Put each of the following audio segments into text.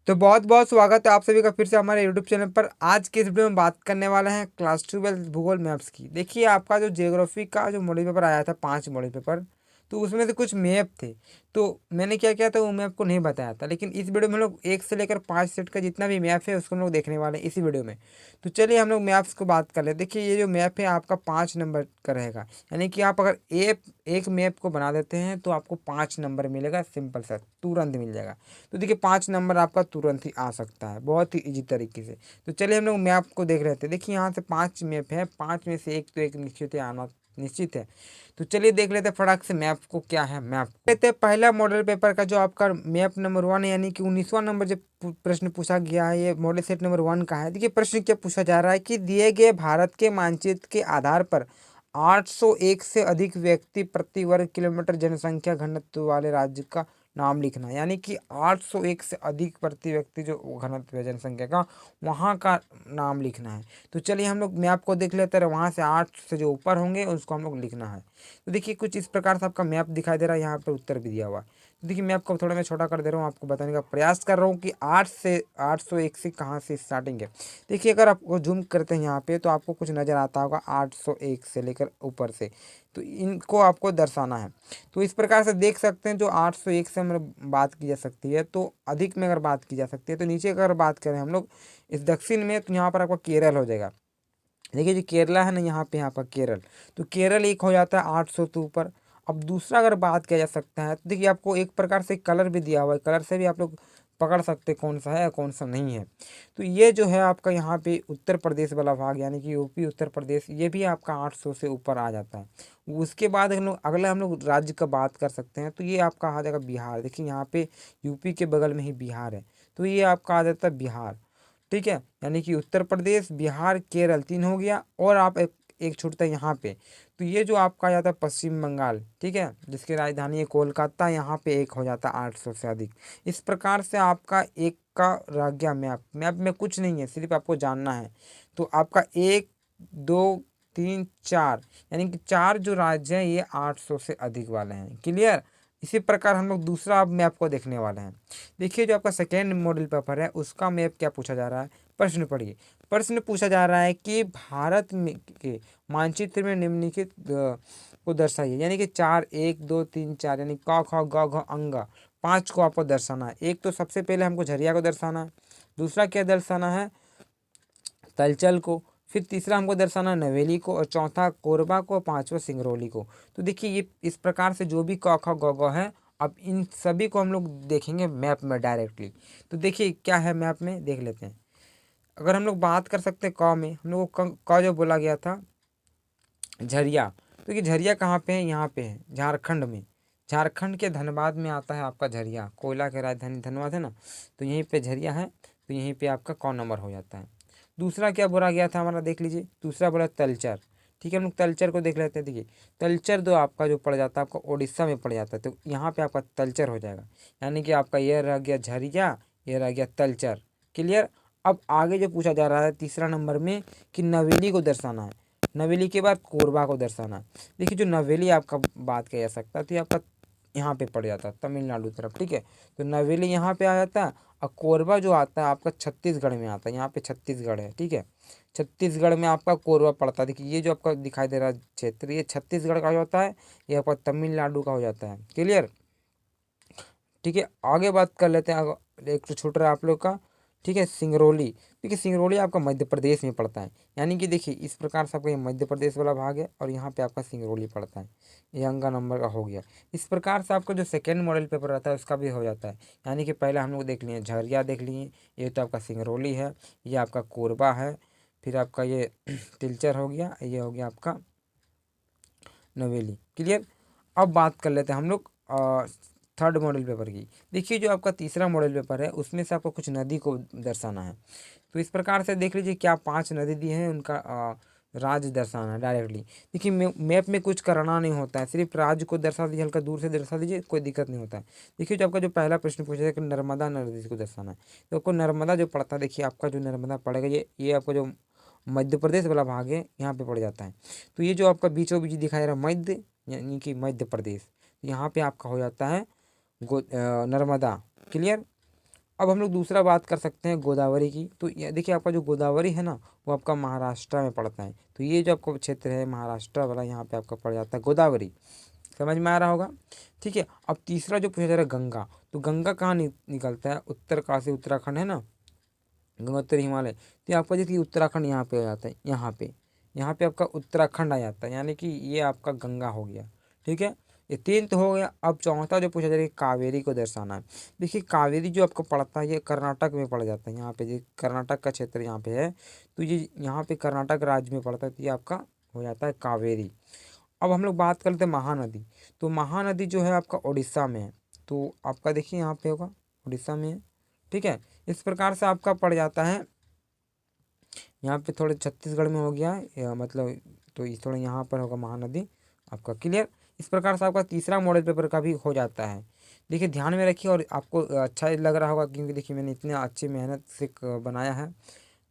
तो बहुत बहुत स्वागत है आप सभी का फिर से हमारे यूट्यूब चैनल पर। आज के इस वीडियो में बात करने वाले हैं क्लास 12 भूगोल मैप्स की। देखिए, आपका जो ज्योग्राफी का जो मॉडल पेपर आया था, 5 मॉडल पेपर, तो उसमें से कुछ मैप थे। तो मैंने क्या किया था, वो मैप को नहीं बताया था, लेकिन इस वीडियो में हम लोग 1 से लेकर 5 सेट का जितना भी मैप है उसको हम लोग देखने वाले हैं इसी वीडियो में। तो चलिए हम लोग मैप्स को बात कर ले। देखिए, ये जो मैप है आपका 5 नंबर का रहेगा, यानी कि आप अगर एक मैप को बना देते हैं तो आपको 5 नंबर मिलेगा, सिंपल सा, तुरंत मिल जाएगा। तो देखिए, 5 नंबर आपका तुरंत ही आ सकता है, बहुत ही ईजी तरीके से। तो चलिए हम लोग मैप को देख रहे थे। देखिए, यहाँ से 5 मैप है, 5 में से एक तो एक निश्चित है, आना निश्चित है। तो चलिए देख लेते हैं फटाक से मैप को, क्या है मैप। लेते हैं पहला मॉडल पेपर का जो आपका मैप नंबर 1 यानी कि 19वां नंबर जो प्रश्न पूछा गया है, ये मॉडल सेट नंबर 1 का है। देखिए, प्रश्न क्या पूछा जा रहा है कि दिए गए भारत के मानचित्र के आधार पर 801 से अधिक व्यक्ति प्रति वर्ग किलोमीटर जनसंख्या घनत्व वाले राज्य का नाम लिखना है। यानी कि 801 से अधिक प्रति व्यक्ति जो घनत्व है जनसंख्या का, वहाँ का नाम लिखना है। तो चलिए हम लोग मैप को देख लेते हैं। वहाँ से 8 से जो ऊपर होंगे उसको हम लोग लिखना है। तो देखिए, कुछ इस प्रकार से आपका मैप दिखाई दे रहा है, यहाँ पर उत्तर भी दिया हुआ है। तो देखिए, मैप को थोड़ा मैं छोटा कर दे रहा हूँ, आपको बताने का प्रयास कर रहा हूँ कि 801 से कहाँ से स्टार्टिंग है। देखिए, अगर आपको जूम करते हैं यहाँ पे तो आपको कुछ नज़र आता होगा 801 से लेकर ऊपर से, तो इनको आपको दर्शाना है। तो इस प्रकार से देख सकते हैं, जो 801 से हम बात की जा सकती है, तो अधिक में अगर बात की जा सकती है, तो नीचे अगर बात करें हम लोग इस दक्षिण में, तो यहाँ पर आपका केरल हो जाएगा। देखिए, जो केरला है ना, यहाँ पे, यहाँ पर केरल, तो केरल एक हो जाता है 800 के ऊपर। अब दूसरा अगर बात किया जा सकता है, तो देखिए आपको एक प्रकार से कलर भी दिया हुआ है, कलर से भी आप लोग पकड़ सकते हैं कौन सा है कौन सा नहीं है। तो ये जो है आपका यहाँ पे उत्तर प्रदेश वाला भाग, यानी कि यूपी उत्तर प्रदेश, ये भी आपका 800 से ऊपर आ जाता है। उसके बाद हम लोग अगला हम लोग राज्य का बात कर सकते हैं, तो ये आपका आ जाएगा बिहार। देखिए, यहाँ पे यूपी के बगल में ही बिहार है, तो ये आपका आ जाता है बिहार। ठीक है, यानी कि उत्तर प्रदेश, बिहार, केरल 3 हो गया, और आप एक छूटता है यहाँ पे। तो ये जो आपका आ जाता है पश्चिम बंगाल, ठीक है, जिसकी राजधानी है कोलकाता, यहाँ पे एक हो जाता है 800 से अधिक। इस प्रकार से आपका एक का रह गया मैप। मैप में कुछ नहीं है, सिर्फ आपको जानना है। तो आपका 1 2 3 4, यानी कि 4 जो राज्य हैं ये 800 से अधिक वाले हैं। क्लियर। इसी प्रकार हम लोग दूसरा अब मैप को देखने वाले हैं। देखिए, जो आपका सेकेंड मॉडल पेपर है उसका मैप क्या पूछा जा रहा है, प्रश्न पढ़िए। प्रश्न पूछा जा रहा है कि भारत में के मानचित्र में निम्नलिखित को दर्शाइए। यानी कि 4, 1 2 3 4, यानी क ख ग घ अंग, 5 को आपको दर्शाना है। एक तो सबसे पहले हमको झरिया को दर्शाना है, दूसरा क्या दर्शाना है, तलचल को, फिर तीसरा हमको दर्शाना है नवेली को, और चौथा कोरबा को, पांचवा सिंगरौली को। तो देखिए, ये इस प्रकार से जो भी क ख ग घ है, अब इन सभी को हम लोग देखेंगे मैप में डायरेक्टली। तो देखिए क्या है मैप में, देख लेते हैं। अगर हम लोग बात कर सकते हैं क में, हम लोग को क जो बोला गया था, झरिया। तो ये झरिया कहाँ पे है, यहाँ पे है, झारखंड में। झारखंड के धनबाद में आता है आपका झरिया, कोयला की राजधानी धनबाद है ना, तो यहीं पे झरिया है। तो यहीं पे आपका क नंबर हो जाता है। दूसरा क्या बोला गया था हमारा, देख लीजिए, दूसरा बोला तलचर। ठीक है, हम लोग तलचर को देख लेते हैं। देखिए, तलचर दो आपका जो पड़ जाता है, आपका उड़ीसा में पड़ जाता है, तो यहाँ पे आपका तलचर हो जाएगा। यानी कि आपका ये रह गया झरिया, ये रह गया तलचर। क्लियर। अब आगे जो पूछा जा रहा है तीसरा नंबर में, कि नवेली को दर्शाना है। नवेली के बाद कोरबा को दर्शाना है। देखिए, जो नवेली आपका बात किया जा सकता है, तो ये आपका यहाँ पे पड़ जाता है तमिलनाडु तरफ। ठीक है, तो नवेली यहाँ पे आ जाता है, और कोरबा जो आता है आपका छत्तीसगढ़ में आता है। यहाँ पे छत्तीसगढ़ है, ठीक है, छत्तीसगढ़ में आपका कोरबा पड़ता है। देखिए, ये जो आपका दिखाई दे रहा है क्षेत्र, ये छत्तीसगढ़ का हो जाता है, ये आपका तमिलनाडु का हो जाता है। क्लियर। ठीक है, आगे बात कर लेते हैं। एक तो छूट रहा है आप लोग का, ठीक है, सिंगरौली। देखिए, सिंगरौली आपका मध्य प्रदेश में पड़ता है। यानी कि देखिए, इस प्रकार से आपका ये मध्य प्रदेश वाला भाग है, और यहाँ पे आपका सिंगरौली पड़ता है। ये अंगा नंबर का हो गया। इस प्रकार से आपका जो सेकेंड मॉडल पेपर रहता है उसका भी हो जाता है। यानी कि पहले हम लोग देख लिए झरिया, देख लिए, ये तो आपका सिंगरौली है, ये आपका कोरबा है, फिर आपका ये तिलचर हो गया, ये हो गया आपका नवेली। क्लियर। अब बात कर लेते हैं हम लोग थर्ड मॉडल पेपर की। देखिए, जो आपका तीसरा मॉडल पेपर है उसमें से आपको कुछ नदी को दर्शाना है। तो इस प्रकार से देख लीजिए, क्या 5 नदी दी हैं, उनका राज्य दर्शाना है डायरेक्टली। देखिए, मैप में कुछ करना नहीं होता है, सिर्फ राज्य को दर्शा दीजिए, हल्का दूर से दर्शा दीजिए, कोई दिक्कत नहीं होता है। देखिए, जो आपका जो पहला प्रश्न पूछा है कि नर्मदा नदी को दर्शाना है, तो आपको नर्मदा जो पड़ता है, देखिए आपका जो नर्मदा पड़ेगा, ये आपका जो मध्य प्रदेश वाला भाग है यहाँ पे पड़ जाता है। तो ये जो आपका बीचों बीच दिखाई दे रहा है मध्य, यानी कि मध्य प्रदेश, यहाँ पे आपका हो जाता है नर्मदा। क्लियर। अब हम लोग दूसरा बात कर सकते हैं गोदावरी की। तो ये देखिए आपका जो गोदावरी है ना वो आपका महाराष्ट्र में पड़ता है। तो ये जो आपका क्षेत्र है महाराष्ट्र वाला, यहाँ पे आपका पड़ जाता है गोदावरी। समझ में आ रहा होगा। ठीक है, अब तीसरा जो पूछा जा रहा है गंगा। तो गंगा कहाँ निकलता है? उत्तरकाशी उत्तराखंड है ना, गंगोत्री हिमालय। तो ये आपका देखिए उत्तराखंड यहाँ पे हो जाता है, यहाँ पे आपका उत्तराखंड आ जाता है, यानी कि ये आपका गंगा हो गया। ठीक है, ये तीन तो हो गया। अब चौथा जो पूछा जा रहा है कावेरी को दर्शाना है। देखिए कावेरी जो आपको पड़ता है ये कर्नाटक में पड़ जाता है, यहाँ पे ये कर्नाटक का क्षेत्र यहाँ पे है। तो ये यहाँ पे कर्नाटक राज्य में पड़ता है, तो ये आपका हो जाता है कावेरी। अब हम लोग बात करते हैं महानदी। तो महानदी जो है आपका उड़ीसा में है। तो आपका देखिए यहाँ पे होगा उड़ीसा में है। ठीक है, इस प्रकार से आपका पड़ जाता है। यहाँ पे थोड़े छत्तीसगढ़ में हो गया है मतलब, तो इस थोड़ा यहाँ पर होगा महानदी आपका। क्लियर? इस प्रकार से आपका तीसरा मॉडल पेपर का भी हो जाता है। देखिए ध्यान में रखिए, और आपको अच्छा लग रहा होगा क्योंकि देखिए मैंने इतने अच्छी मेहनत से बनाया है,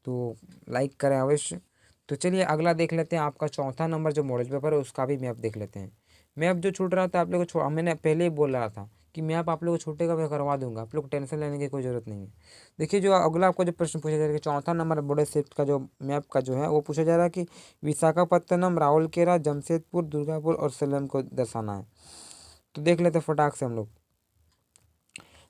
तो लाइक करें अवश्य। तो चलिए अगला देख लेते हैं, आपका चौथा नंबर जो मॉडल पेपर है उसका भी मैप देख लेते हैं। मैप जो छूट रहा था आप लोग को, मैंने पहले ही बोल रहा था कि मैप आप लोग को छूटेगा, मैं करवा दूंगा, आप लोग को टेंशन लेने की कोई ज़रूरत नहीं है। देखिए जो अगला आपको जो प्रश्न पूछा जा रहा है, चौथा नंबर बड़े शिफ्ट का जो मैप का जो है वो पूछा जा रहा है कि विशाखापत्तनम, राउरकेला, जमशेदपुर, दुर्गापुर और सलेम को दर्शाना है। तो देख लेते हैं फटाक से हम लोग।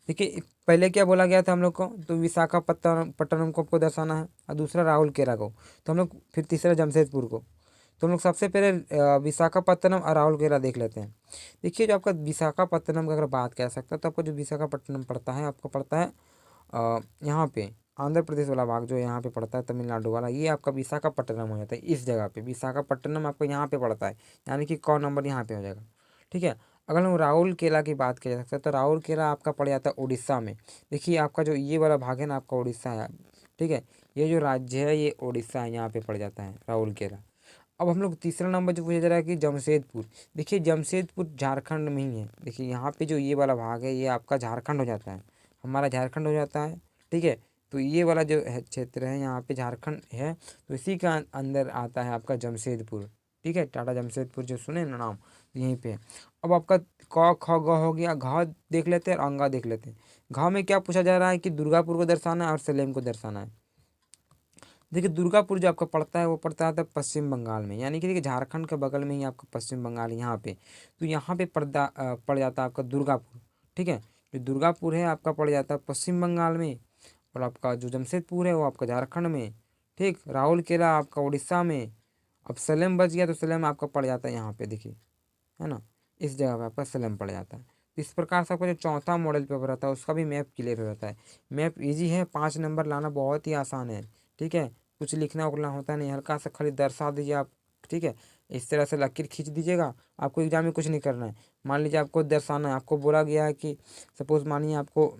देखिए पहले क्या बोला गया था हम लोग को, तो विशाखापत्तनम पट्टनम को आपको दर्शाना है, और दूसरा राउरकेला को। तो हम लोग फिर तीसरा जमशेदपुर को। तो हम लोग सबसे पहले विशाखापत्तनम और राउरकेला देख लेते हैं। देखिए जो आपका विशाखापत्तनम की अगर बात कर सकता है, तो आपको जो विशाखापट्टनम पड़ता है आपको पड़ता है यहाँ पे आंध्र प्रदेश वाला भाग जो यहाँ पे पड़ता है, तमिलनाडु वाला, ये आपका विशाखापट्टनम हो जाता है। इस जगह पे विशाखापट्टनम आपको यहाँ पे पड़ता है, यानी कि कौन नंबर यहाँ पे हो जाएगा। ठीक है, अगर हम राउरकेला की बात किया जा सकता है, तो राउरकेला आपका पड़ जाता है उड़ीसा में। देखिए आपका जो ये वाला भाग है ना आपका उड़ीसा है। ठीक है, ये जो राज्य है ये उड़ीसा है, यहाँ पे पड़ जाता है राउरकेला। अब हम लोग तीसरा नंबर जो पूछा जा रहा है कि जमशेदपुर। देखिए जमशेदपुर झारखंड में ही है। देखिए यहाँ पे जो ये वाला भाग है ये आपका झारखंड हो जाता है, हमारा झारखंड हो जाता है। ठीक है, तो ये वाला जो है क्षेत्र है यहाँ पे झारखंड है, तो इसी का अंदर आता है आपका जमशेदपुर। ठीक है, टाटा जमशेदपुर जो सुने ना नाम, तो यहीं पे है। अब आपका क ख ग हो गया, घ देख लेते हैं और अंगा देख लेते हैं। घ में क्या पूछा जा रहा है कि दुर्गापुर को दर्शाना है और सलेम को दर्शाना है। देखिए दुर्गापुर जो आपका पड़ता है वो पड़ता है पश्चिम बंगाल में, यानी कि देखिए झारखंड के बगल में ही आपका पश्चिम बंगाल यहाँ पे। तो यहाँ पे पड़ जाता है आपका दुर्गापुर। ठीक है, जो दुर्गापुर है आपका पड़ जाता है पश्चिम बंगाल में, और आपका जो जमशेदपुर है वो आपका झारखंड में। ठीक, राउरकेला आपका उड़ीसा में। अब सलेम बच गया, तो सलेम आपका पड़ जाता है यहाँ पे देखिए, है ना, इस जगह पे आपका सलेम पड़ जाता है। तो इस प्रकार से आपका जो चौथा मॉडल पेपर रहता है उसका भी मैप क्लियर हो जाता है। मैप इजी है, 5 नंबर लाना बहुत ही आसान है। ठीक है, कुछ लिखना उखना होता नहीं, हल्का सा खाली दर्शा दीजिए आप। ठीक है, इस तरह से लकीर खींच दीजिएगा, आपको एग्जाम में कुछ नहीं करना है। मान लीजिए आपको दर्शाना है, आपको बोला गया है कि सपोज मानिए आपको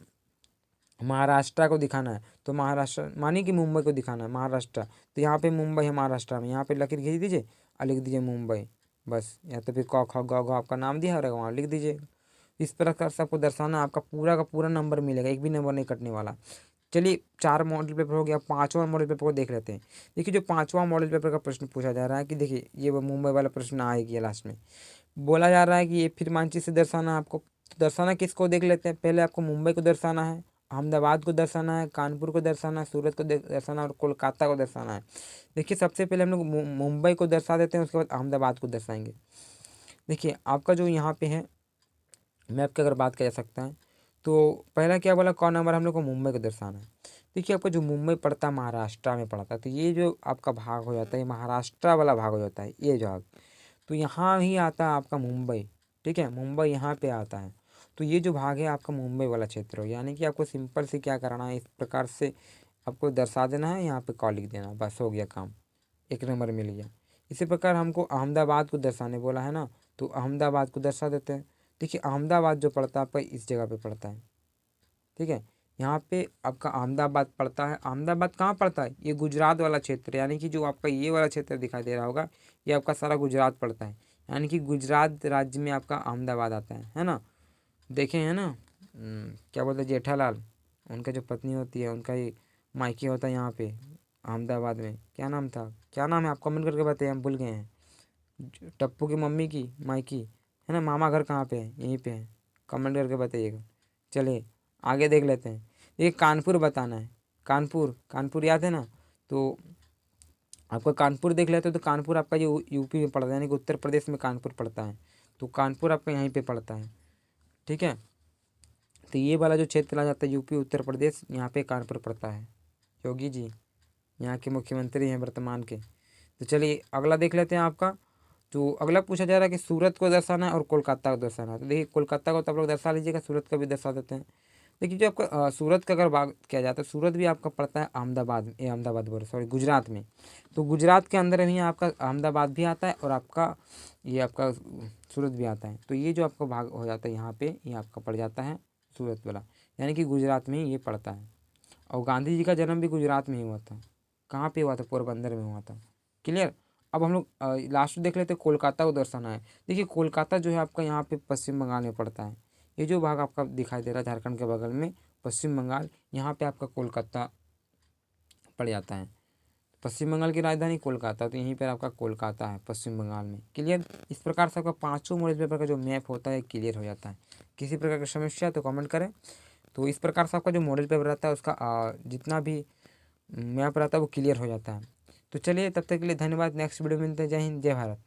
महाराष्ट्र को दिखाना है, तो महाराष्ट्र मानिए कि मुंबई को दिखाना है महाराष्ट्र, तो यहाँ पे मुंबई है महाराष्ट्र में, यहाँ पे लकीर खींच दीजिए और लिख दीजिए मुंबई बस, या तो फिर क ख ग घ आपका नाम दिया रहेगा वहाँ लिख दीजिए। इस प्रकार से आपको दर्शाना, आपका पूरा का पूरा नंबर मिलेगा, एक भी नंबर नहीं कटने वाला। चलिए 4 मॉडल पेपर हो गया, 5वां मॉडल पेपर को देख लेते हैं। देखिए जो 5वां मॉडल पेपर का प्रश्न पूछा जा रहा है कि देखिए ये वो मुंबई वाला प्रश्न आएगी लास्ट में। बोला जा रहा है कि ये फिर मानचित्र से दर्शाना है आपको। तो दर्शाना किसको देख लेते हैं, पहले आपको मुंबई को दर्शाना है, अहमदाबाद को दर्शाना है, कानपुर को दर्शाना है, सूरत को दर्शाना है और कोलकाता को दर्शाना है। देखिए सबसे पहले हम लोग मुंबई को दर्शा देते हैं, उसके बाद अहमदाबाद को दर्शाएंगे। देखिए आपका जो यहाँ पे है मैप की अगर बात किया जा सकता है, तो पहला क्या बोला, कौन नंबर हम लोग को मुंबई को दर्शाना है। देखिए आपका जो मुंबई पड़ता है महाराष्ट्र में पड़ता है, तो ये जो आपका भाग हो जाता है ये महाराष्ट्र वाला भाग हो जाता है ये भाग। तो यहाँ ही आता है आपका मुंबई। ठीक है, मुंबई यहाँ पे आता है, तो ये जो भाग है आपका मुंबई वाला क्षेत्र हो, यानी कि आपको सिंपल से क्या करना है, इस प्रकार से आपको दर्शा देना है, यहाँ पे कॉल लिख देना, बस हो गया काम, 1 नंबर मिल गया। इसी प्रकार हमको अहमदाबाद को दर्शाने बोला है ना, तो अहमदाबाद को दर्शा देते हैं। देखिए अहमदाबाद जो पड़ता है आपका इस जगह पे पड़ता है। ठीक है, यहाँ पे आपका अहमदाबाद पड़ता है। अहमदाबाद कहाँ पड़ता है, ये गुजरात वाला क्षेत्र, यानी कि जो आपका ये वाला क्षेत्र दिखाई दे रहा होगा ये आपका सारा गुजरात पड़ता है, यानी कि गुजरात राज्य में आपका अहमदाबाद आता है ना। देखे हैं ना क्या बोलते हैं जेठालाल, उनका जो पत्नी होती है उनका ही मायके होता है यहाँ पे अहमदाबाद में, क्या नाम था, क्या नाम है आप कमेंट करके बताइए, हम भूल गए हैं। टप्पू की मम्मी की मायकी है ना, मामा घर कहाँ पे है, यहीं पे है, कमेंट करके बताइएगा। चलिए आगे देख लेते हैं। एक कानपुर बताना है, कानपुर, कानपुर याद है ना। तो आपका कानपुर देख लेते हो, तो कानपुर आपका ये यूपी में पड़ता है, यानी कि उत्तर प्रदेश में कानपुर पड़ता है। तो कानपुर आपका यहीं पे पड़ता है, ठीक है। तो ये वाला जो क्षेत्र आ जाता है यूपी उत्तर प्रदेश, यहाँ पे कानपुर पड़ता है। योगी जी यहाँ के मुख्यमंत्री हैं वर्तमान के। तो चलिए अगला देख लेते हैं आपका। तो अगला पूछा जा रहा है कि सूरत को दर्शाना है और कोलकाता को दर्शाना है। तो देखिए कोलकाता को तो आप लोग दर्शा लीजिएगा, सूरत का भी दर्शा देते हैं। देखिए जो आपका सूरत का अगर बात किया जाता है, सूरत भी आपका पड़ता है अहमदाबाद, ये अहमदाबाद बोल सॉरी गुजरात में। तो गुजरात के अंदर ही आपका अहमदाबाद भी आता है और आपका ये आपका सूरत भी आता है। तो ये जो आपका भाग हो जाता है यहाँ पे, ये आपका पड़ जाता है सूरत वाला, यानी कि गुजरात में ही ये पड़ता है। और गांधी जी का जन्म भी गुजरात में ही हुआ था। कहाँ पे हुआ था? पोरबंदर में हुआ था। क्लियर। अब हम लोग लास्ट देख लेते हैं, कोलकाता को दर्शाना है। देखिए कोलकाता जो है आपका यहाँ पे पश्चिम बंगाल में पड़ता है। ये जो भाग आपका दिखाई दे रहा है झारखंड के बगल में पश्चिम बंगाल, यहाँ पे आपका कोलकाता पड़ जाता है। पश्चिम बंगाल की राजधानी कोलकाता, तो यहीं पर आपका कोलकाता है पश्चिम बंगाल में। क्लियर। इस प्रकार से आपका पाँचों मॉडल पेपर का जो मैप होता है क्लियर हो जाता है। किसी प्रकार की समस्या तो कमेंट करें। तो इस प्रकार से आपका जो मॉडल पेपर रहता है उसका जितना भी मैप रहता है वो क्लियर हो जाता है। तो चलिए तब तक के लिए धन्यवाद। नेक्स्ट वीडियो में मिलते हैं। जय हिंद, जय भारत।